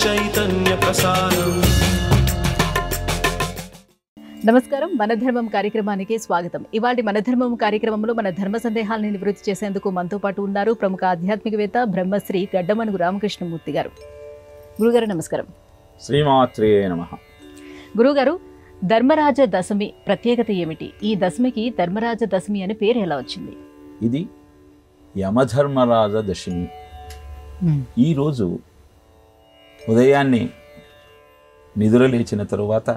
చైతన్య ప్రసారం. నమస్కారం, మన ధర్మం కార్యక్రమానికి స్వాగతం. ఇవాళ మన ధర్మం కార్యక్రమంలో మన ధర్మ సందేహాలను నివృత్తి చేసేందుకు మనతో పాటు ఉన్నారు ప్రముఖ ఆధ్యాత్మికవేత్త బ్రహ్మశ్రీ గడ్డమనుగు రామకృష్ణమూర్తి గారు. గురుగారు నమస్కారం. శ్రీమాత్రే నమః. గురుగారు, ధర్మరాజ దశమి ప్రత్యేకత ఏమిటి? ఈ దశమికి ధర్మరాజ దశమి అనే పేరు ఎలా వచ్చింది? ఇది యమధర్మరాజ దశమి. ఈరోజు ఉదయాన్నే నిద్ర లేచిన తరువాత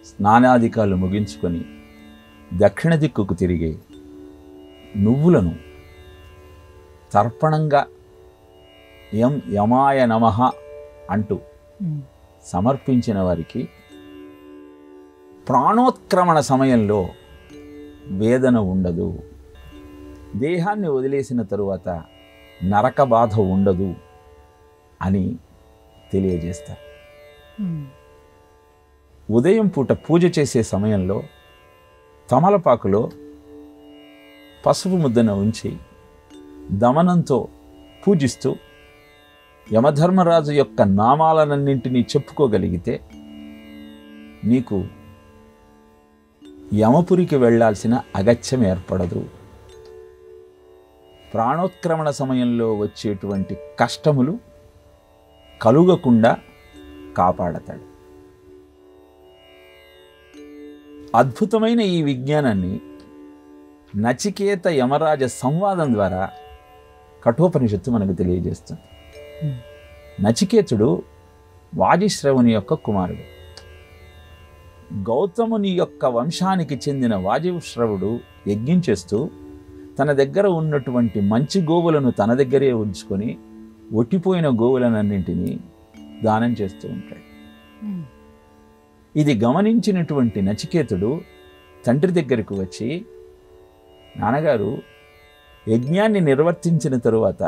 స్నానాధికాలు ముగించుకొని దక్షిణ దిక్కుకు తిరిగే నువ్వులను తర్పణంగా యమాయ నమః అంటూ సమర్పించిన వారికి ప్రాణోత్క్రమణ సమయంలో వేదన ఉండదు, దేహాన్ని వదిలేసిన తరువాత నరక బాధ ఉండదు అని తెలియజేస్తారు. ఉదయం పూట పూజ చేసే సమయంలో తమలపాకులో పసుపు ముద్దను ఉంచి దమనంతో పూజిస్తూ యమధర్మరాజు యొక్క నామాలన్నింటినీ చెప్పుకోగలిగితే నీకు యమపురికి వెళ్ళాల్సిన అగత్యం ఏర్పడదు. ప్రాణోత్క్రమణ సమయంలో వచ్చేటువంటి కష్టములు కలుగకుండా కాపాడతాడు. అద్భుతమైన ఈ విజ్ఞానాన్ని నచికేత యమరాజ సంవాదం ద్వారా కఠోపనిషత్తు మనకు తెలియజేస్తుంది. నచికేతుడు వాజిశ్రవుని యొక్క కుమారుడు. గౌతముని యొక్క వంశానికి చెందిన వాజిశ్రవుడు యజ్ఞం చేస్తూ తన దగ్గర ఉన్నటువంటి మంచి గోవులను తన దగ్గరే ఉంచుకొని ఒట్టిపోయిన గోవులనన్నింటినీ దానం చేస్తూ ఉంటాడు. ఇది గమనించినటువంటి నచికేతుడు తండ్రి దగ్గరకు వచ్చి, నాన్నగారు యజ్ఞాన్ని నిర్వర్తించిన తరువాత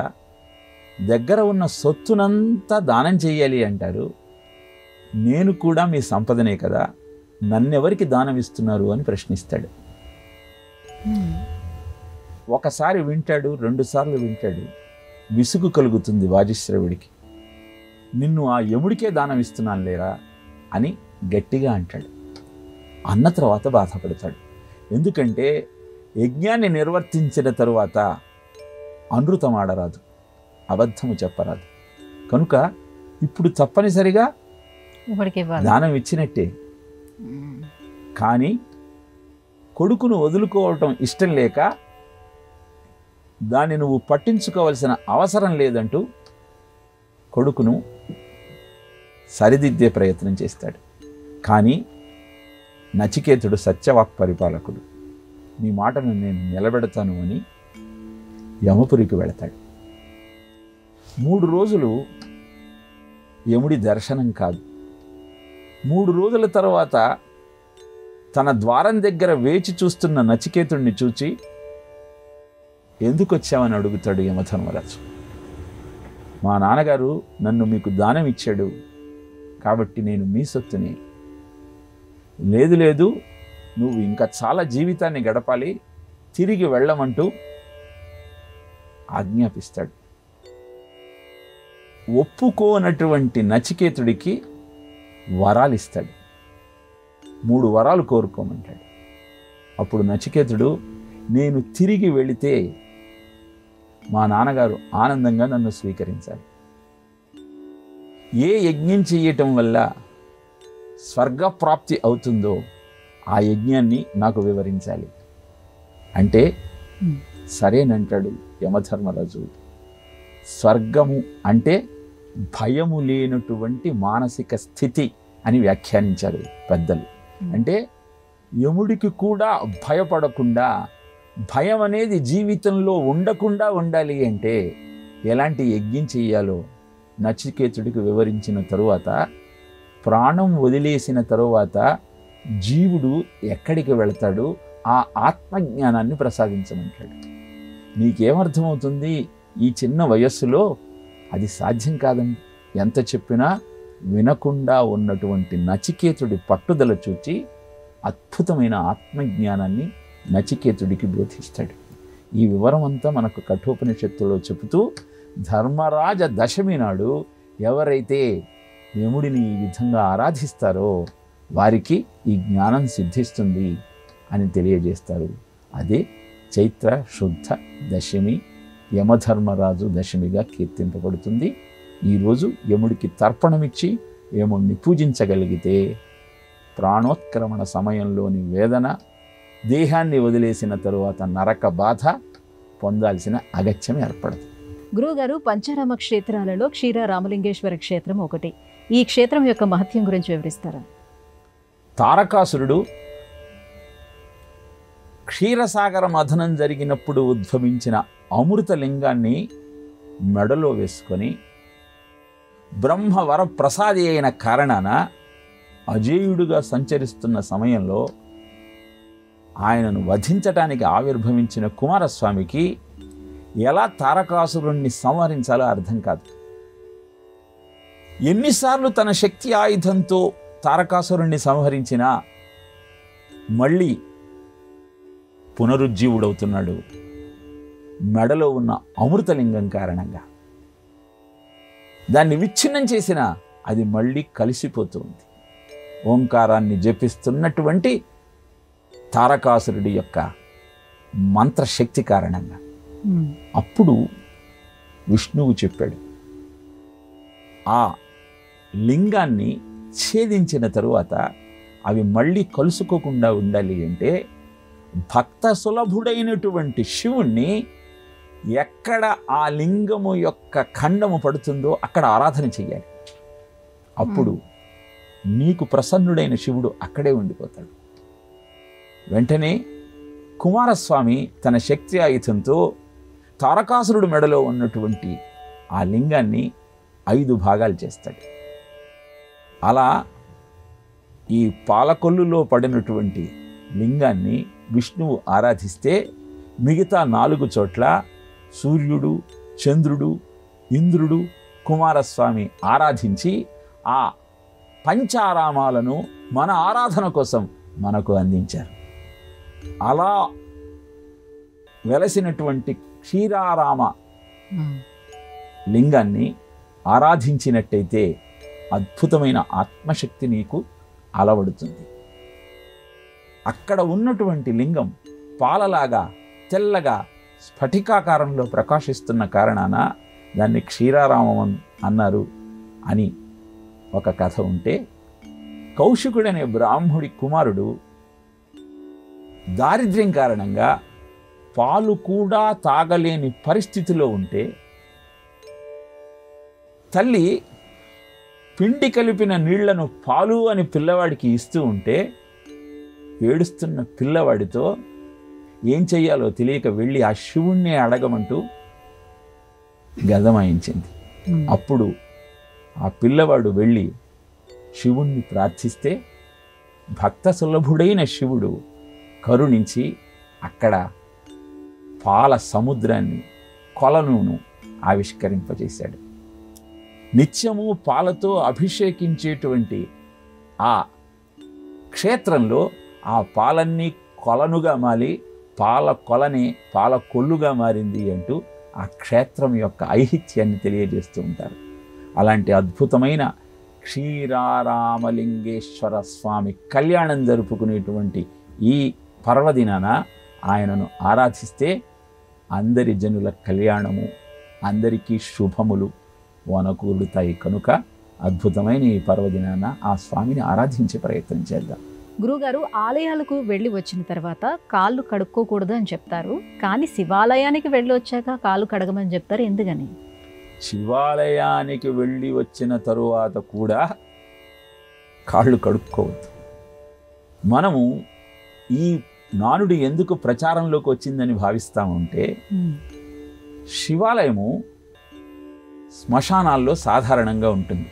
దగ్గర ఉన్న సొత్తునంతా దానం చేయాలి అంటారు, నేను కూడా మీ సంపదనే కదా, నన్నెవరికి దానం ఇస్తున్నారు అని ప్రశ్నిస్తాడు. ఒకసారి వింటాడు, రెండుసార్లు వింటాడు, విసుగు కలుగుతుంది వాజిశ్రవుడికి. నిన్ను ఆ యముడికే దానం ఇస్తున్నాను లేరా అని గట్టిగా అంటాడు. అన్న తర్వాత బాధపడతాడు. ఎందుకంటే యజ్ఞాన్ని నిర్వర్తించిన తరువాత అనృతమాడరాదు, అబద్ధము చెప్పరాదు. కనుక ఇప్పుడు తప్పనిసరిగా దానం ఇచ్చినట్టే. కానీ కొడుకును వదులుకోవటం ఇష్టం లేక దాన్ని నువ్వు పట్టించుకోవాల్సిన అవసరం లేదంటూ కొడుకును సరిదిద్దే ప్రయత్నం చేస్తాడు. కానీ నచికేతుడు సత్యవాక్ పరిపాలకుడు, నీ మాటను నేను నిలబెడతాను అని యమపురికి వెళతాడు. 3 రోజులు యముడి దర్శనం కాదు. 3 రోజుల తర్వాత తన ద్వారం దగ్గర వేచి చూస్తున్న నచికేతుడిని చూచి, ఎందుకు వచ్చావని అడుగుతాడు యమధర్మరాజు. మా నాన్నగారు నన్ను మీకు దానం ఇచ్చాడు కాబట్టి నేను మీ సొత్తుని. లేదు లేదు, నువ్వు ఇంకా చాలా జీవితాన్ని గడపాలి, తిరిగి వెళ్ళమంటూ ఆజ్ఞాపిస్తాడు. ఒప్పుకోనటువంటి నచికేతుడికి వరాలు ఇస్తాడు. 3 వరాలు కోరుకోమంటాడు. అప్పుడు నచికేతుడు, నేను తిరిగి వెళితే మా నాన్నగారు ఆనందంగా నన్ను స్వీకరించాలి, ఏ యజ్ఞం చేయటం వల్ల స్వర్గప్రాప్తి అవుతుందో ఆ యజ్ఞాన్ని నాకు వివరించాలి అంటే సరేనంటాడు యమధర్మరాజు. స్వర్గము అంటే భయము లేనటువంటి మానసిక స్థితి అని వ్యాఖ్యానించారు పెద్దలు. అంటే యముడికి కూడా భయపడకుండా, భయం అనేది జీవితంలో ఉండకుండా ఉండాలి అంటే ఎలాంటి యజ్ఞం చేయాలో నచికేతుడికి వివరించిన తరువాత, ప్రాణం వదిలేసిన తరువాత జీవుడు ఎక్కడికి వెళతాడు, ఆ ఆత్మజ్ఞానాన్ని ప్రసాదించమంటాడు. నీకేమర్థమవుతుంది ఈ చిన్న వయస్సులో? అది సాధ్యం కాదని ఎంత చెప్పినా వినకుండా ఉన్నటువంటి నచికేతుడి పట్టుదల చూచి అద్భుతమైన ఆత్మజ్ఞానాన్ని నచికేతుడికి బోధిస్తాడు. ఈ వివరం అంతా మనకు కఠోపనిషత్తులో చెబుతూ ధర్మరాజ దశమి నాడు ఎవరైతే యముడిని ఈ విధంగా ఆరాధిస్తారో వారికి ఈ జ్ఞానం సిద్ధిస్తుంది అని తెలియజేస్తారు. అదే చైత్ర శుద్ధ దశమి యమధర్మరాజు దశమిగా కీర్తింపబడుతుంది. ఈరోజు యముడికి తర్పణమిచ్చి యముడిని పూజించగలిగితే ప్రాణోత్క్రమణ సమయంలోని వేదన, దేహాన్ని వదిలేసిన తరువాత నరక బాధ పొందాల్సిన అగత్యం ఏర్పడదు. గురువుగారు, పంచారామ క్షేత్రాలలో క్షీర రామలింగేశ్వర క్షేత్రం ఒకటి. ఈ క్షేత్రం యొక్క మహత్యం గురించి వివరిస్తారా? తారకాసురుడు క్షీరసాగర మథనం జరిగినప్పుడు ఉద్భవించిన అమృతలింగాన్ని మెడలో వేసుకొని బ్రహ్మవర ప్రసాది అయిన కారణాన అజేయుడుగా సంచరిస్తున్న సమయంలో ఆయనను వధించటానికి ఆవిర్భవించిన కుమారస్వామికి ఎలా తారకాసురుణ్ణి సంహరించాలో అర్థం కాదు. ఎన్నిసార్లు తన శక్తి ఆయుధంతో తారకాసురుణ్ణి సంహరించినా మళ్ళీ పునరుజ్జీవుడవుతున్నాడు మెడలో ఉన్న అమృతలింగం కారణంగా. దాన్ని విచ్ఛిన్నం చేసినా అది మళ్ళీ కలిసిపోతుంది ఓంకారాన్ని జపిస్తున్నటువంటి తారకాసురుడి యొక్క మంత్రశక్తి కారణంగా. అప్పుడు విష్ణువు చెప్పాడు, ఆ లింగాన్ని ఛేదించిన తరువాత అవి మళ్ళీ కలుసుకోకుండా ఉండాలి అంటే భక్త సులభుడైనటువంటి శివుణ్ణి ఎక్కడ ఆ లింగము యొక్క ఖండము పడుతుందో అక్కడ ఆరాధన చెయ్యాలి. అప్పుడు నీకు ప్రసన్నుడైన శివుడు అక్కడే ఉండిపోతాడు. వెంటనే కుమారస్వామి తన శక్తి ఆయుధంతో తారకాసురుడు మెడలో ఉన్నటువంటి ఆ లింగాన్ని 5 భాగాలు చేస్తాడు. అలా ఈ పాలకొల్లులో పడినటువంటి లింగాన్ని విష్ణువు ఆరాధిస్తే మిగతా 4 చోట్ల సూర్యుడు, చంద్రుడు, ఇంద్రుడు, కుమారస్వామి ఆరాధించి ఆ పంచారామాలను మన ఆరాధన కోసం మనకు అందించారు. అలా వెలసినటువంటి క్షీరారామ లింగాన్ని ఆరాధించినట్టయితే అద్భుతమైన ఆత్మశక్తి నీకు అలవడుతుంది. అక్కడ ఉన్నటువంటి లింగం పాలలాగా తెల్లగా స్ఫటికాకారంలో ప్రకాశిస్తున్న కారణాన దాన్ని క్షీరారామం అన్నారు అని ఒక కథ ఉంటే, కౌశికుడనే బ్రాహ్మడి కుమారుడు దారిద్ర్యం కారణంగా పాలు కూడా తాగలేని పరిస్థితిలో ఉంటే తల్లి పిండి కలిపిన నీళ్లను పాలు అని పిల్లవాడికి ఇస్తూ ఉంటే ఏడుస్తున్న పిల్లవాడితో ఏం చెయ్యాలో తెలియక వెళ్ళి ఆ శివుణ్ణి అడగమంటూ గదమాయించింది. అప్పుడు ఆ పిల్లవాడు వెళ్ళి శివుణ్ణి ప్రార్థిస్తే భక్త సులభుడైన శివుడు కరుణించి అక్కడ పాల సముద్రాన్ని, కొలనును ఆవిష్కరింపజేశాడు. నిత్యము పాలతో అభిషేకించేటువంటి ఆ క్షేత్రంలో ఆ పాలన్నీ కొలనుగా మారి పాల కొలని పాల కొల్లుగా మారింది అంటూ ఆ క్షేత్రం యొక్క ఐహిత్యాన్ని తెలియజేస్తూ ఉంటారు. అలాంటి అద్భుతమైన క్షీరారామలింగేశ్వర స్వామి కళ్యాణం జరుపుకునేటువంటి ఈ పర్వదినాన ఆయనను ఆరాధిస్తే అందరి జనుల కళ్యాణము, అందరికీ శుభములు వనకూడుతాయి. కనుక అద్భుతమైన ఈ పర్వదినాన ఆ స్వామిని ఆరాధించే ప్రయత్నం చేద్దాం. గురుగారు, ఆలయాలకు వెళ్ళి వచ్చిన తర్వాత కాళ్ళు కడుక్కోకూడదు అని చెప్తారు, కానీ శివాలయానికి వెళ్ళి వచ్చాక కాళ్ళు కడగమని చెప్తారు. ఎందుకని? శివాలయానికి వెళ్ళి వచ్చిన తరువాత కూడా కాళ్ళు కడుక్కోవద్దు. మనము ఈ నానుడి ఎందుకు ప్రచారంలోకి వచ్చిందని భావిస్తామంటే, శివాలయము శ్మశానాల్లో సాధారణంగా ఉంటుంది.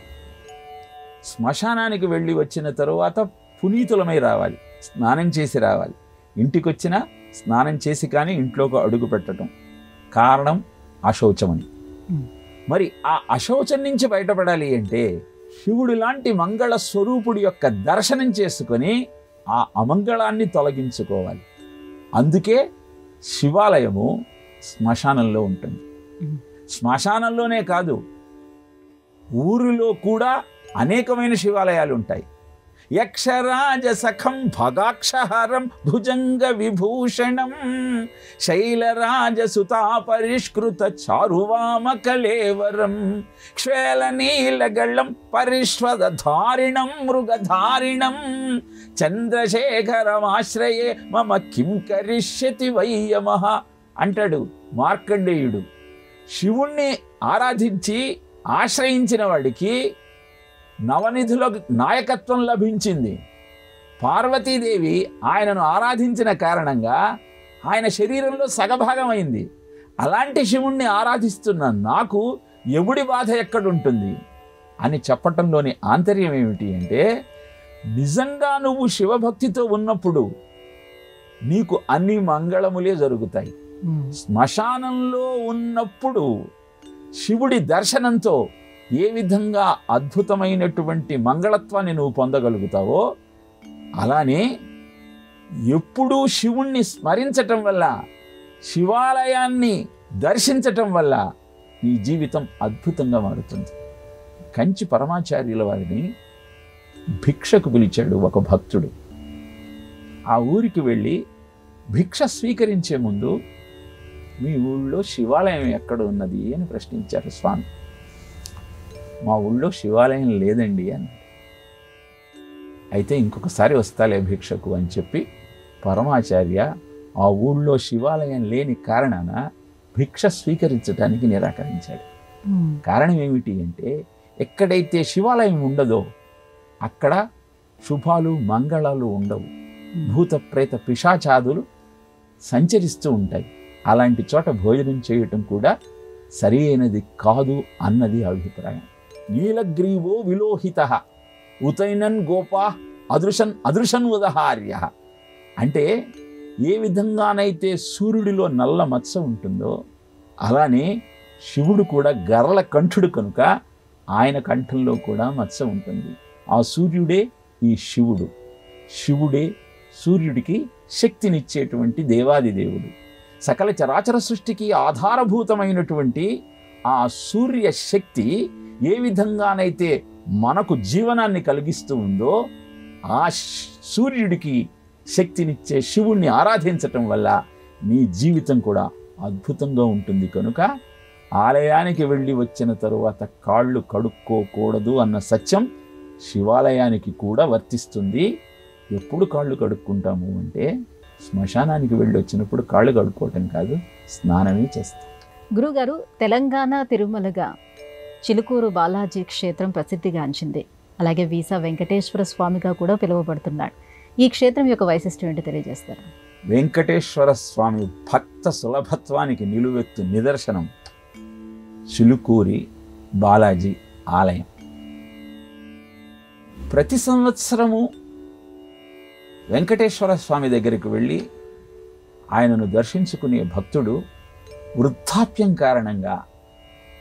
శ్మశానానికి వెళ్ళి వచ్చిన తరువాత పునీతులమై రావాలి, స్నానం చేసి రావాలి. ఇంటికి వచ్చినా స్నానం చేసి కానీ ఇంట్లోకి అడుగు పెట్టడం. కారణం అశౌచమని. మరి ఆ అశౌచం నుంచి బయటపడాలి అంటే శివుడి లాంటి మంగళ స్వరూపుడి యొక్క దర్శనం చేసుకొని ఆ అమంగళాన్ని తొలగించుకోవాలి. అందుకే శివాలయము శ్మశానంలో ఉంటుంది. శ్మశానంలోనే కాదు, ఊరిలో కూడా అనేకమైన శివాలయాలు ఉంటాయి. యక్షరాజ సఖం భగాక్షహారం భుజంగ విభూషణం శైలరాజ సుతా పరిష్కృత చారువామ కలేవరం క్షేళ నీలగళం పరిష్వధారిణం మృగధారిణం చంద్రశేఖరమాశ్రయే మమ కిం కరిష్యతి వయ్యమః అంటాడు మార్కండేయుడు. శివుణ్ణి ఆరాధించి ఆశ్రయించిన వాడికి నవనిధుల నాయకత్వం లభించింది. పార్వతీదేవి ఆయనను ఆరాధించిన కారణంగా ఆయన శరీరంలో సగభాగమైంది. అలాంటి శివుణ్ణి ఆరాధిస్తున్న నాకు ఎవుడి బాధ ఎక్కడుంటుంది అని చెప్పటంలోని ఆంతర్యం ఏమిటి అంటే, నిజంగా నువ్వు శివభక్తితో ఉన్నప్పుడు నీకు అన్ని మంగళములే జరుగుతాయి. శ్మశానంలో ఉన్నప్పుడు శివుడి దర్శనంతో ఏ విధంగా అద్భుతమైనటువంటి మంగళత్వాన్ని నువ్వు పొందగలుగుతావో, అలానే ఎప్పుడూ శివుణ్ణి స్మరించటం వల్ల, శివాలయాన్ని దర్శించటం వల్ల నీ జీవితం అద్భుతంగా మారుతుంది. కంచి పరమాచార్యుల వారిని భిక్షకు పిలిచాడు ఒక భక్తుడు. ఆ ఊరికి వెళ్ళి భిక్ష స్వీకరించే ముందు మీ ఊళ్ళో శివాలయం ఎక్కడ ఉన్నది అని ప్రశ్నించారు స్వామి. మా ఊళ్ళో శివాలయం లేదండి అని. అయితే ఇంకొకసారి వస్తాలే భిక్షకు అని చెప్పి పరమాచార్య ఆ ఊళ్ళో శివాలయం లేని కారణాన భిక్ష స్వీకరించడానికి నిరాకరించాడు. కారణం ఏమిటి అంటే, ఎక్కడైతే శివాలయం ఉండదో అక్కడ శుభాలు మంగళాలు ఉండవు. భూత ప్రేత పిశాచాదులు సంచరిస్తూ ఉంటాయి. అలాంటి చోట భోజనం చేయటం కూడా సరి అయినది కాదు అన్నది అభిప్రాయం. నీలగ్రీవో విలోహిత ఉతైనన్ గోపా అదృశన్ ఉదహార్య అంటే, ఏ విధంగానైతే సూర్యుడిలో నల్ల మచ్చ ఉంటుందో అలానే శివుడు కూడా గర్ల కంఠుడు కనుక ఆయన కంఠంలో కూడా మచ్చ ఉంటుంది. ఆ సూర్యుడే ఈ శివుడు. శివుడే సూర్యుడికి శక్తినిచ్చేటువంటి దేవాది దేవుడు. సకల చరాచర సృష్టికి ఆధారభూతమైనటువంటి ఆ సూర్య శక్తి ఏ విధంగానైతే మనకు జీవనాన్ని కలిగిస్తూ ఉందో, ఆ సూర్యుడికి శక్తినిచ్చే శివుణ్ణి ఆరాధించటం వల్ల నీ జీవితం కూడా అద్భుతంగా ఉంటుంది. కనుక ఆలయానికి వెళ్ళి వచ్చిన తరువాత కాళ్ళు కడుక్కోకూడదు అన్న సత్యం శివాలయానికి కూడా వర్తిస్తుంది. ఎప్పుడు కాళ్ళు కడుక్కుంటాము అంటే, శ్మశానానికి వెళ్ళి వచ్చినప్పుడు కాళ్ళు కడుక్కోవటం కాదు, స్నానమే చేస్తాం. గురుగారు, తెలంగాణ తిరుమలగా చిలుకూరు బాలాజీ క్షేత్రం ప్రసిద్ధిగాంచింది. అలాగే వీసా వెంకటేశ్వర స్వామిగా కూడా పిలువబడుతున్నాడు. ఈ క్షేత్రం యొక్క వైశిష్ట్యం ఏంటి తెలియజేస్తారు? వెంకటేశ్వర స్వామి భక్త సులభత్వానికి నిలువెత్తు నిదర్శనం చిలుకూరి బాలాజీ ఆలయం. ప్రతి సంవత్సరము వెంకటేశ్వర స్వామి దగ్గరికి వెళ్ళి ఆయనను దర్శించుకునే భక్తుడు వృద్ధాప్యం కారణంగా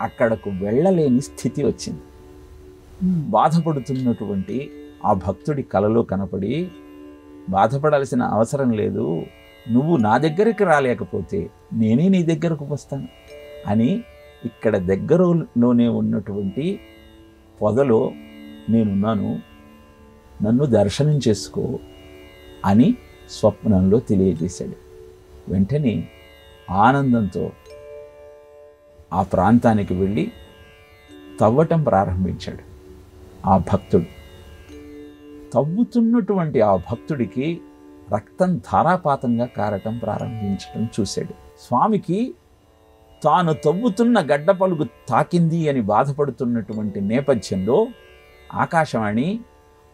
అక్కడకు వెళ్ళలేని స్థితి వచ్చింది. బాధపడుతున్నటువంటి ఆ భక్తుడి కలలో కనపడి, బాధపడాల్సిన అవసరం లేదు, నువ్వు నా దగ్గరికి రాలేకపోతే నేనే నీ దగ్గరకు వస్తాను అని ఇక్కడ దగ్గరలోనే ఉన్నటువంటి పొదలో నేనున్నాను, నన్ను దర్శనం చేసుకో అని స్వప్నంలో తెలియజేశాడు. వెంటనే ఆనందంతో ఆ ప్రాంతానికి వెళ్ళి తవ్వటం ప్రారంభించాడు. ఆ భక్తుడు తవ్వుతున్నటువంటి ఆ భక్తుడికి రక్తం ధారాపాతంగా కారటం ప్రారంభించటం చూశాడు. స్వామికి తాను తవ్వుతున్న గడ్డ పలుగు తాకింది అని బాధపడుతున్నటువంటి నేపథ్యంలో ఆకాశవాణి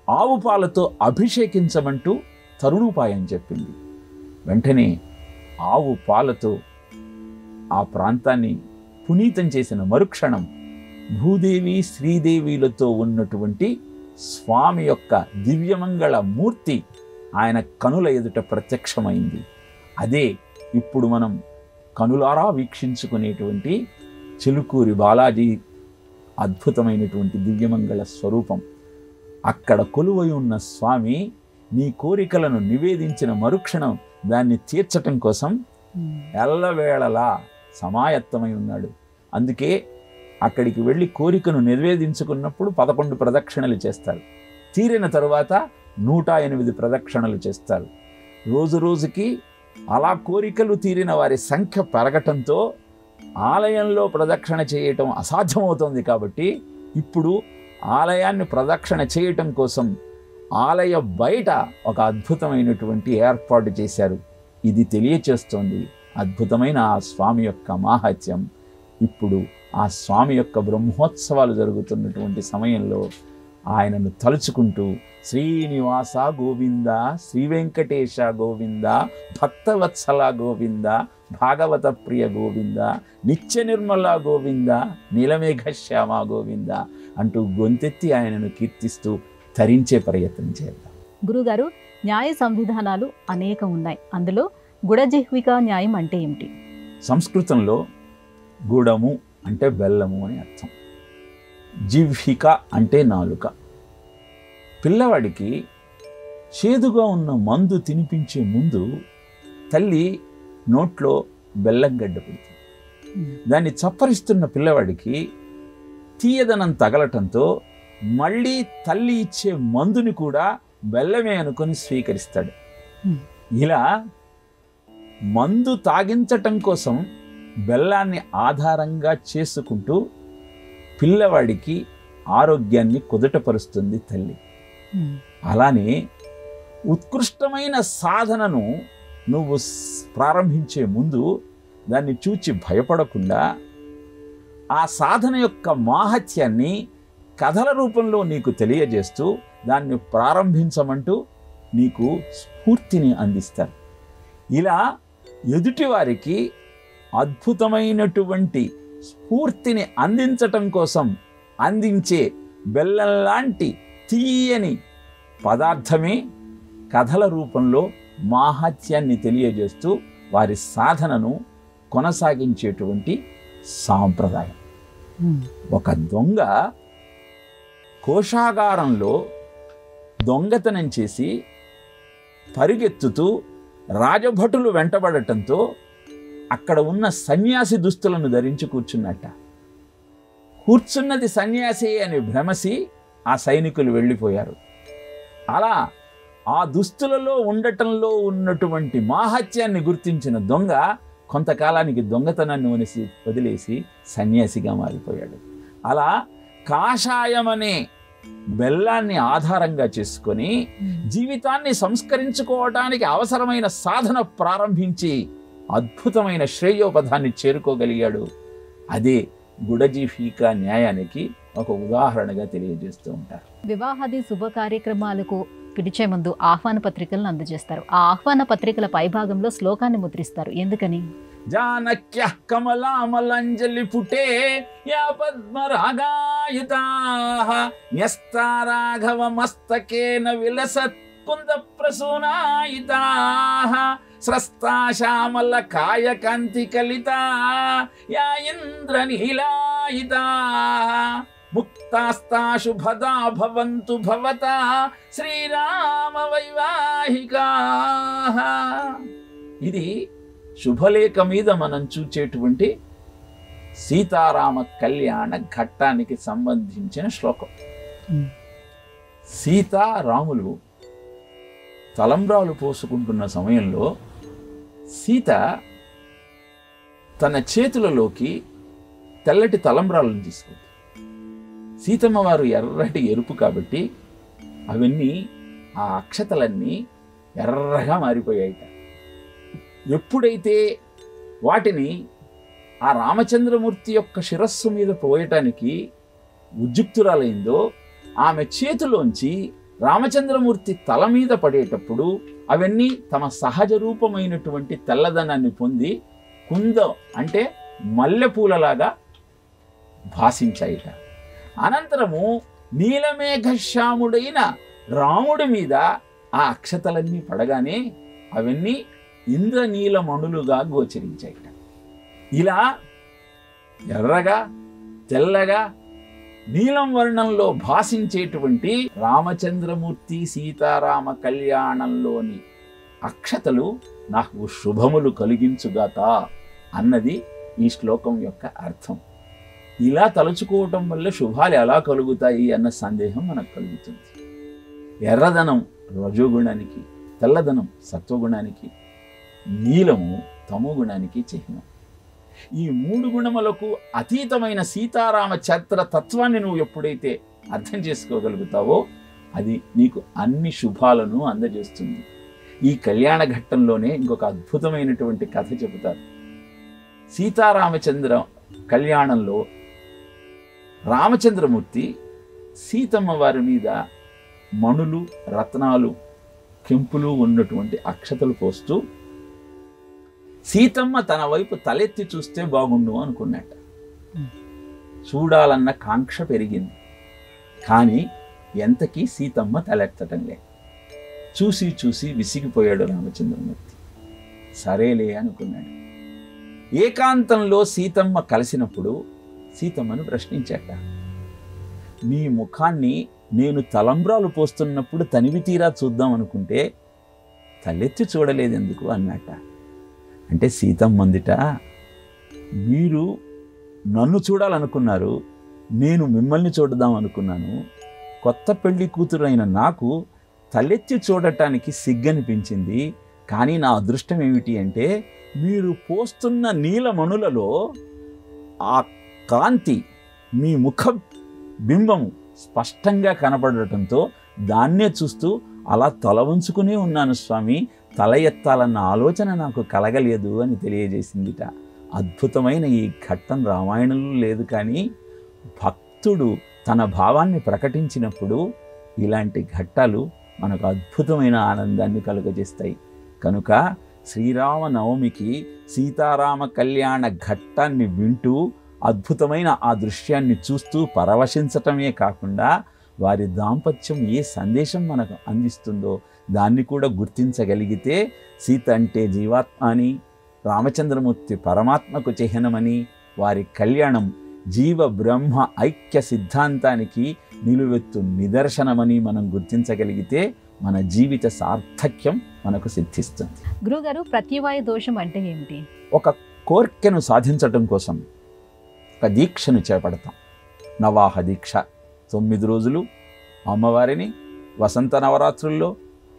ఆవు పాలతో అభిషేకించమంటూ తరుణోపాయం చెప్పింది. వెంటనే ఆవు పాలతో ఆ ప్రాంతాన్ని పునీతం చేసిన మరుక్షణం భూదేవి శ్రీదేవిలతో ఉన్నటువంటి స్వామి యొక్క దివ్యమంగళ మూర్తి ఆయన కనుల ఎదుట ప్రత్యక్షమైంది. అదే ఇప్పుడు మనం కనులారా వీక్షించుకునేటువంటి చిలుకూరి బాలాజీ అద్భుతమైనటువంటి దివ్యమంగళ స్వరూపం. అక్కడ కొలువై ఉన్న స్వామి నీ కోరికలను నివేదించిన మరుక్షణం దాన్ని తీర్చటం కోసం ఎల్లవేళలా సమాయత్తమై ఉన్నాడు. అందుకే అక్కడికి వెళ్ళి కోరికను నివేదించుకున్నప్పుడు 11 ప్రదక్షిణలు చేస్తారు. తీరిన తరువాత 108 ప్రదక్షిణలు చేస్తారు. రోజు రోజుకి అలా కోరికలు తీరిన వారి సంఖ్య పెరగటంతో ఆలయంలో ప్రదక్షిణ చేయటం అసాధ్యమవుతోంది. కాబట్టి ఇప్పుడు ఆలయాన్ని ప్రదక్షిణ చేయటం కోసం ఆలయ బయట ఒక అద్భుతమైనటువంటి ఏర్పాటు చేశారు. ఇది తెలియచేస్తోంది అద్భుతమైన ఆ స్వామి యొక్క మాహాత్యం. ఇప్పుడు ఆ స్వామి యొక్క బ్రహ్మోత్సవాలు జరుగుతున్నటువంటి సమయంలో ఆయనను తలుచుకుంటూ శ్రీనివాస గోవింద, శ్రీ వెంకటేశ గోవింద, భక్తవత్సల గోవింద, భాగవత ప్రియ గోవింద, నిత్య నిర్మల గోవింద, నీలమేఘశ్యామ గోవింద అంటూ గొంతెత్తి ఆయనను కీర్తిస్తూ తరించే ప్రయత్నం చేద్దాం. గురుగారు, న్యాయ సంవిధానాలు అనేకం ఉన్నాయి. అందులో గుడజిహ్విక న్యాయం అంటే ఏమిటి? సంస్కృతంలో గుడము అంటే బెల్లము అని అర్థం. జిహ్విక అంటే నాలుక. పిల్లవాడికి చేదుగా ఉన్న మందు తినిపించే ముందు తల్లి నోట్లో బెల్లం గడ్డ పెడుతుంది. దాన్ని చప్పరిస్తున్న పిల్లవాడికి తీయదనం తగలటంతో మళ్ళీ తల్లి ఇచ్చే మందుని కూడా బెల్లమే అనుకొని స్వీకరిస్తాడు. ఇలా మందు తాగించటం కోసం బెల్లాన్ని ఆధారంగా చేసుకుంటూ పిల్లవాడికి ఆరోగ్యాన్ని కుదుటపరుస్తుంది తల్లి. అలానే ఉత్కృష్టమైన సాధనను నువ్వు ప్రారంభించే ముందు దాన్ని చూచి భయపడకుండా ఆ సాధన యొక్క మాహత్యాన్ని కథల రూపంలో నీకు తెలియజేస్తూ దాన్ని ప్రారంభించమంటూ నీకు స్ఫూర్తిని అందిస్తారు. ఇలా ఎదుటివారికి అద్భుతమైనటువంటి స్ఫూర్తిని అందించటం కోసం అందించే బెల్లం లాంటి తీయని పదార్థమే కథల రూపంలో మాహాత్యాన్ని తెలియజేస్తూ వారి సాధనను కొనసాగించేటువంటి సాంప్రదాయం. ఒక దొంగ కోశాగారంలో దొంగతనం చేసి పరిగెత్తుతూ రాజభటులు వెంటబడటంతో అక్కడ ఉన్న సన్యాసి దుస్తులను ధరించి కూర్చున్నట్ట. కూర్చున్నది సన్యాసి అని భ్రమసి ఆ సైనికులు వెళ్ళిపోయారు. అలా ఆ దుస్తులలో ఉండటంలో ఉన్నటువంటి మాహాత్యాన్ని గుర్తించిన దొంగ కొంతకాలానికి దొంగతనాన్ని వదిలేసి సన్యాసిగా మారిపోయాడు. అలా కాషాయం అనే బెల్లాన్ని ఆధారంగా చేసుకొని జీవితాన్ని సంస్కరించుకోవటానికి అవసరమైన సాధన ప్రారంభించి అద్భుతమైన శ్రేయోపథాన్ని చేరుకోగలిగాడు. అదే గుడజిహ్విక న్యాయానికి ఒక ఉదాహరణగా తెలియజేస్తూ ఉంటారు. వివాహాది శుభ కార్యక్రమాలకు పిలిచే ముందు ఆహ్వాన పత్రికలను అందజేస్తారు. ఆ ఆహ్వాన పత్రికల పైభాగంలో శ్లోకాన్ని ముద్రిస్తారు. ఎందుకని? జానక్య కమలామలంజలి పుటే యా పద్మరాగాయుతాః న్యస్తా రాఘవ మస్తకేన విలసత్ కుంద ప్రసూనాయితాః స్రస్తా శ్యామల కాయ కాంతి కలితా యా ఇంద్రనీలాయితాః ముక్తాస్తా శుభదా భవంతు భవతా శ్రీరామ వైవాహికాః. ఇది శుభలేఖ మీద మనం చూచేటువంటి సీతారామ కళ్యాణ ఘట్టానికి సంబంధించిన శ్లోకం. సీతారాములు తలంబ్రాలు పోసుకుంటున్న సమయంలో సీత తన చేతులలోకి తెల్లటి తలంబ్రాలను తీసుకుంది. సీతమ్మ వారు ఎర్రటి ఎరుపు కాబట్టి అవన్నీ ఆ అక్షతలన్నీ ఎర్రగా మారిపోయాయిట. ఎప్పుడైతే వాటిని ఆ రామచంద్రమూర్తి యొక్క శిరస్సు మీద పోయటానికి ఉద్యుక్తురాలైందో ఆమె చేతిలోంచి రామచంద్రమూర్తి తల మీద పడేటప్పుడు అవన్నీ తమ సహజ రూపమైనటువంటి తెల్లదనాన్ని పొంది కుందం అంటే మల్లెపూలలాగా భాసించాయిట. అనంతరము నీలమేఘశ్యాముడైన రాముడి మీద ఆ అక్షతలన్నీ పడగానే అవన్నీ ఇంద్రనీలమణులుగా గోచరించాయిట. ఇలా ఎర్రగా తెల్లగా నీలం వర్ణంలో భాసించేటువంటి రామచంద్రమూర్తి సీతారామ కళ్యాణంలోని అక్షతలు నాకు శుభములు కలిగించుగాక అన్నది ఈ శ్లోకం యొక్క అర్థం. ఇలా తలుచుకోవటం వల్ల శుభాలు ఎలా కలుగుతాయి అన్న సందేహం మనకు కలుగుతుంది. ఎర్రదనం రజోగుణానికి, తెల్లదనం సత్వగుణానికి, నీలము తమోగుణానికి చిహ్నం. ఈ 3 గుణములకు అతీతమైన సీతారామచంద్ర తత్వాన్ని నువ్వు ఎప్పుడైతే అర్థం చేసుకోగలుగుతావో అది నీకు అన్ని శుభాలను అందజేస్తుంది. ఈ కళ్యాణ ఘట్టంలోనే ఇంకొక అద్భుతమైనటువంటి కథ చెబుతారు. సీతారామచంద్ర కళ్యాణంలో రామచంద్రమూర్తి సీతమ్మ వారి మీద మణులు, రత్నాలు, కెంపులు ఉన్నటువంటి అక్షతలు పోస్తూ సీతమ్మ తన వైపు తలెత్తి చూస్తే బాగుండు అనుకున్నట్ట. చూడాలన్న కాంక్ష పెరిగింది. కానీ ఎంతకీ సీతమ్మ తలెత్తటం లేదు. చూసి చూసి విసిగిపోయాడు రామచంద్రమూర్తి. సరేలే అనుకున్నాడు. ఏకాంతంలో సీతమ్మ కలిసినప్పుడు సీతమ్మను ప్రశ్నించాట. నీ ముఖాన్ని నేను తలంబ్రాలు పోస్తున్నప్పుడు తనివి తీరా చూద్దాం అనుకుంటే తలెత్తి చూడలేదు ఎందుకు అన్నట్ట. అంటే సీతమ్మ అందుట, మీరు నన్ను చూడాలనుకున్నారు, నేను మిమ్మల్ని చూడదాం అనుకున్నాను. కొత్త పెళ్లి కూతురైన నాకు తలెత్తి చూడటానికి సిగ్గనిపించింది. కానీ నా అదృష్టం ఏమిటి అంటే మీరు పోస్తున్న నీలమణులలో ఆ కాంతి మీ ముఖ బింబము స్పష్టంగా కనపడటంతో దాన్నే చూస్తూ అలా తల ఉంచుకునే ఉన్నాను స్వామి, తల ఎత్తాలన్న ఆలోచన నాకు కలగలేదు అని తెలియజేసిందిట. అద్భుతమైన ఈ ఘట్టం రామాయణంలో లేదు, కానీ భక్తుడు తన భావాన్ని ప్రకటించినప్పుడు ఇలాంటి ఘట్టాలు మనకు అద్భుతమైన ఆనందాన్ని కలుగజేస్తాయి. కనుక శ్రీరామనవమికి సీతారామ కళ్యాణ ఘట్టాన్ని వింటూ అద్భుతమైన ఆ దృశ్యాన్ని చూస్తూ పరవశించటమే కాకుండా వారి దాంపత్యం ఏ సందేశం మనకు అందిస్తుందో దాన్ని కూడా గుర్తించగలిగితే సీత అంటే జీవాత్మ అని, రామచంద్రమూర్తి పరమాత్మకు చిహ్నమని, వారి కళ్యాణం జీవ బ్రహ్మ ఐక్య సిద్ధాంతానికి నిలువెత్తు నిదర్శనమని మనం గుర్తించగలిగితే మన జీవిత సార్థక్యం మనకు సిద్ధిస్తుంది. గురుగారు, ప్రత్యవాయ దోషం అంటే ఏమిటి? ఒక కోర్కెను సాధించటం కోసం ఒక దీక్షను చేపడతాం. నవాహ దీక్ష 9 రోజులు అమ్మవారిని వసంత నవరాత్రుల్లో,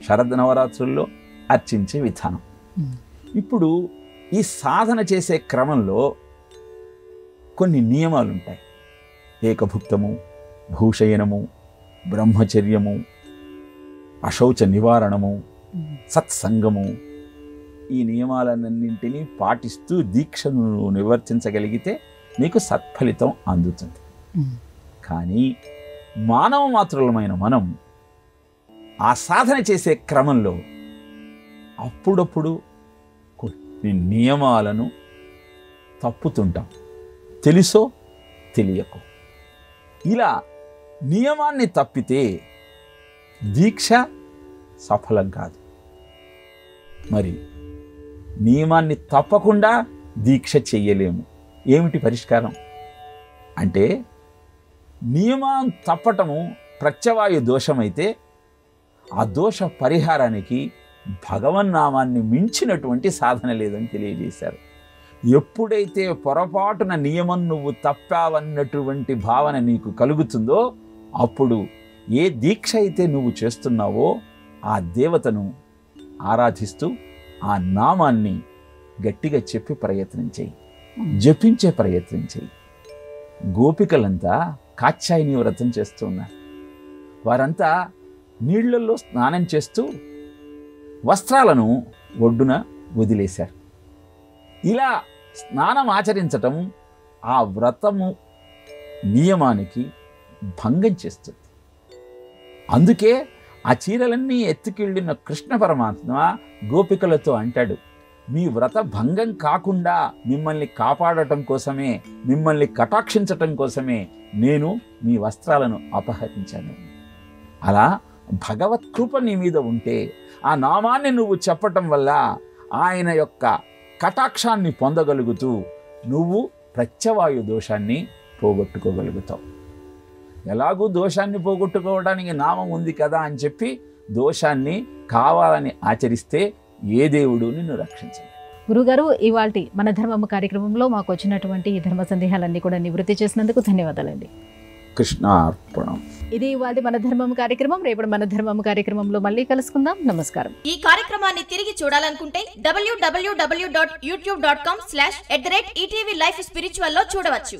శరద్ నవరాత్రుల్లో అర్చించే విధానం. ఇప్పుడు ఈ సాధన చేసే క్రమంలో కొన్ని నియమాలు ఉంటాయి. ఏకభుక్తము, భూషయనము, బ్రహ్మచర్యము, అశౌచ నివారణము, సత్సంగము. ఈ నియమాలన్నింటినీ పాటిస్తూ దీక్షను నివర్తించగలిగితే నీకు సత్ఫలితం అందుతుంది. కానీ మానవ మాత్రులమైన మనం ఆ సాధన చేసే క్రమంలో అప్పుడప్పుడు కొన్ని నియమాలను తప్పుతుంటాం, తెలుసో తెలియకో. ఇలా నియమాన్ని తప్పితే దీక్ష సఫలం కాదు. మరి నియమాన్ని తప్పకుండా దీక్ష చెయ్యలేము. ఏమిటి పరిష్కారం అంటే, నియమం తప్పటము ప్రత్యవాయు దోషమైతే ఆ దోష పరిహారానికి భగవన్నామాన్ని మించినటువంటి సాధన లేదని తెలియజేశారు. ఎప్పుడైతే పొరపాటున నియమం నువ్వు తప్పావన్నటువంటి భావన నీకు కలుగుతుందో అప్పుడు ఏ దీక్ష అయితే నువ్వు చేస్తున్నావో ఆ దేవతను ఆరాధిస్తూ ఆ నామాన్ని గట్టిగా చెప్పి ప్రయత్నం చేయి, జపించే ప్రయత్నం చేయి. గోపికలంతా కాత్యాయని వ్రతం చేస్తూ ఉన్నారు. వారంతా నీళ్లలో స్నానం చేస్తూ వస్త్రాలను ఒడ్డున వదిలేశారు. ఇలా స్నానం ఆచరించటం ఆ వ్రతము నియమానికి భంగం చేస్తుంది. అందుకే ఆ చీరలన్నీ ఎత్తుకెళ్ళిన కృష్ణ పరమాత్మ గోపికలతో అంటాడు, మీ వ్రత భంగం కాకుండా మిమ్మల్ని కాపాడటం కోసమే, మిమ్మల్ని కటాక్షించటం కోసమే నేను మీ వస్త్రాలను అపహరించాను. అలా భగవత్ కృప నీ మీద ఉంటే ఆ నామాన్ని నువ్వు చెప్పటం వల్ల ఆయన యొక్క కటాక్షాన్ని పొందగలుగుతూ నువ్వు ప్రత్యవాయు దోషాన్ని పోగొట్టుకోగలుగుతావు. ఎలాగూ దోషాన్ని పోగొట్టుకోవడానికి నామం ఉంది కదా అని చెప్పి దోషాన్ని కావాలని ఆచరిస్తే ఏ దేవుడు నిన్ను రక్షించలేడు. గురుగారు, ఇవాల్టి మన ధర్మము కార్యక్రమంలో మాకు వచ్చినటువంటి ఈ ధర్మ సందేహాలన్నీ కూడా నివృత్తి చేసినందుకు ధన్యవాదాలండి. కృష్ణార్పణం. ఇది ఇవాల్టి మన ధర్మం కార్యక్రమం. రేపటి మన ధర్మం కార్యక్రమంలో మళ్ళీ కలుసుకుందాం. నమస్కారం. ఈ కార్యక్రమాన్ని తిరిగి చూడాలనుకుంటే www.youtube.com/@ETV Life Spiritual లో చూడవచ్చు.